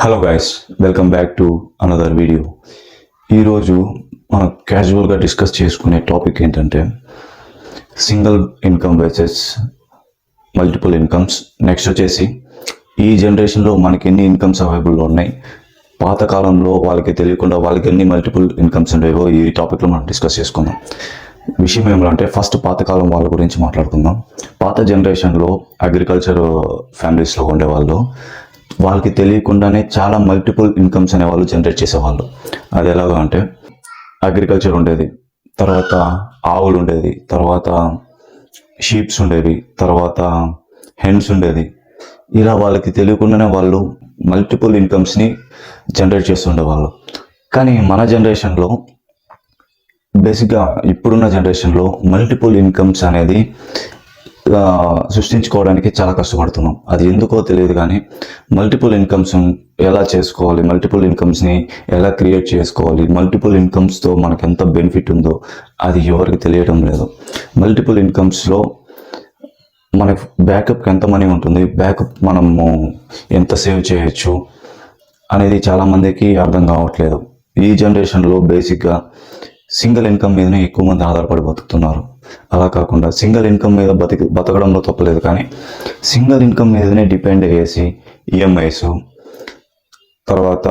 Hello guys, welcome back to another video. ఈరోజు మనం క్యాజువల్గా డిస్కస్ చేసుకునే టాపిక్ ఏంటంటే single income versus multiple incomes. Next వచ్చేసి ఈ జనరేషన్లో మనకి ఎన్ని ఇన్కమ్స్ అవైలబుల్లో ఉన్నాయి, పాతకాలంలో వాళ్ళకి తెలియకుండా వాళ్ళకి ఎన్ని మల్టిపుల్ ఇన్కమ్స్ ఉండేవో ఈ టాపిక్లో మనం డిస్కస్ చేసుకుందాం. విషయం ఏమిటంటే ఫస్ట్ పాతకాలం వాళ్ళ గురించి మాట్లాడుకుందాం. పాత జనరేషన్లో అగ్రికల్చర్ ఫ్యామిలీస్లో ఉండేవాళ్ళు, వాళ్ళకి తెలియకుండానే చాలా మల్టిపుల్ ఇన్కమ్స్ అనేవాళ్ళు జనరేట్ చేసేవాళ్ళు. అది ఎలాగా అంటే అగ్రికల్చర్ ఉండేది, తర్వాత ఆవులు ఉండేది, తర్వాత షీప్స్ ఉండేవి, తర్వాత హెన్స్ ఉండేది. ఇలా వాళ్ళకి తెలియకుండానే వాళ్ళు మల్టిపుల్ ఇన్కమ్స్ని జనరేట్ చేస్తుండేవాళ్ళు. కానీ మన జనరేషన్లో బేసిక్గా ఇప్పుడున్న జనరేషన్లో మల్టిపుల్ ఇన్కమ్స్ అనేది సృష్టించుకోవడానికి చాలా కష్టపడుతున్నాం. అది ఎందుకో తెలియదు, కానీ మల్టిపుల్ ఇన్కమ్స్ ఎలా చేసుకోవాలి, మల్టిపుల్ ఇన్కమ్స్ని ఎలా క్రియేట్ చేసుకోవాలి, మల్టిపుల్ ఇన్కమ్స్తో మనకు ఎంత బెనిఫిట్ ఉందో అది ఎవరికి తెలియడం లేదు. మల్టిపుల్ ఇన్కమ్స్లో మనకు బ్యాకప్కి ఎంత మనీ ఉంటుంది, బ్యాకప్ మనము ఎంత సేవ్ చేయొచ్చు అనేది చాలామందికి అర్థం కావట్లేదు. ఈ జనరేషన్లో బేసిక్గా సింగిల్ ఇన్కమ్ మీదనే ఎక్కువ మంది ఆధారపడి బతుకుతున్నారు. అలా కాకుండా సింగిల్ ఇన్కమ్ మీద బతకడంలో తప్పలేదు, కానీ సింగిల్ ఇన్కమ్ మీదనే డిపెండ్ అయ్యేసి ఈఎంఐస్, తర్వాత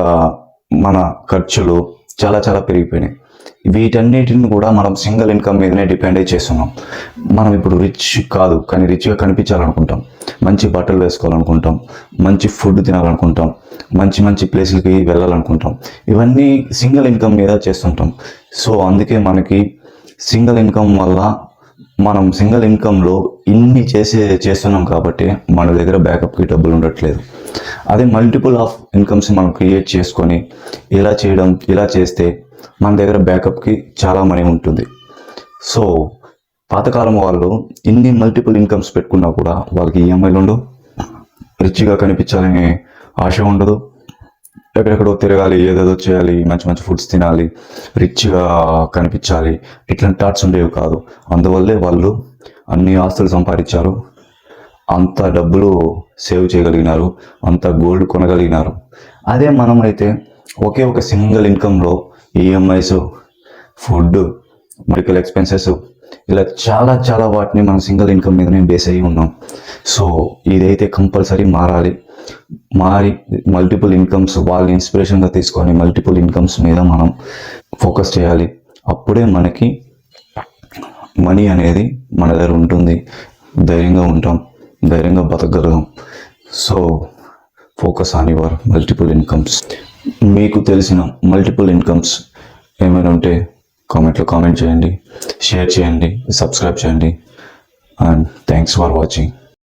మన ఖర్చులు చాలా చాలా పెరిగిపోయినాయి. వీటన్నిటిని కూడా మనం సింగిల్ ఇన్కమ్ మీదనే డిపెండ్ అయ్యి చేస్తున్నాం. మనం ఇప్పుడు రిచ్ కాదు, కానీ రిచ్గా కనిపించాలనుకుంటాం, మంచి బట్టలు వేసుకోవాలనుకుంటాం, మంచి ఫుడ్ తినాలనుకుంటాం, మంచి మంచి ప్లేస్లకి వెళ్ళాలనుకుంటాం. ఇవన్నీ సింగిల్ ఇన్కమ్ మీద చేస్తుంటాం. సో అందుకే మనకి సింగిల్ ఇన్కమ్ వల్ల మనం సింగిల్ ఇన్కంలో ఇన్ని చేస్తున్నాం కాబట్టి మన దగ్గర బ్యాకప్కి డబ్బులు ఉండట్లేదు. అదే మల్టిపుల్ ఆఫ్ ఇన్కమ్స్ మనం క్రియేట్ చేసుకొని ఇలా చేస్తే మన దగ్గర బ్యాకప్కి చాలా మనీ ఉంటుంది. సో పాతకాలం వాళ్ళు ఇన్ని మల్టిపుల్ ఇన్కమ్స్ పెట్టుకున్నా కూడా వాళ్ళకి ఈఎంఐలు ఉండవు, రిచ్గా కనిపించాలనే ఆశ ఉండదు, ఎక్కడెక్కడో తిరగాలి, ఏదేదో చేయాలి, మంచి మంచి ఫుడ్స్ తినాలి, రిచ్గా కనిపించాలి, ఇట్లాంటి థాట్స్ ఉండేవి కాదు. అందువల్లే వాళ్ళు అన్ని ఆస్తులు సంపాదించారు, అంత డబ్బులు సేవ్ చేయగలిగినారు, అంత గోల్డ్ కొనగలిగినారు. అదే మనమైతే ఒకే ఒక సింగిల్ ఇన్కంలో ఈఎంఐస్, ఫుడ్, మెడికల్ ఎక్స్పెన్సెస్, ఇలా చాలా చాలా వాటిని మనం సింగిల్ ఇన్కమ్ మీదనే బేస్ అయ్యి ఉన్నాం. సో ఇదైతే కంపల్సరీ మారి మల్టిపుల్ ఇన్కమ్స్ వాళ్ళని ఇన్స్పిరేషన్గా తీసుకొని మల్టిపుల్ ఇన్కమ్స్ మీద మనం ఫోకస్ చేయాలి. అప్పుడే మనకి మనీ అనేది మన దగ్గర ఉంటుంది, ధైర్యంగా ఉంటాం, ధైర్యంగా బతకగలం. So focus on your multiple incomes. మీకు తెలిసిన మల్టిపుల్ ఇన్కమ్స్ ఏమైనా ఉంటే కామెంట్లో కామెంట్ చేయండి, షేర్ చేయండి, సబ్స్క్రైబ్ చేయండి. And thanks for watching.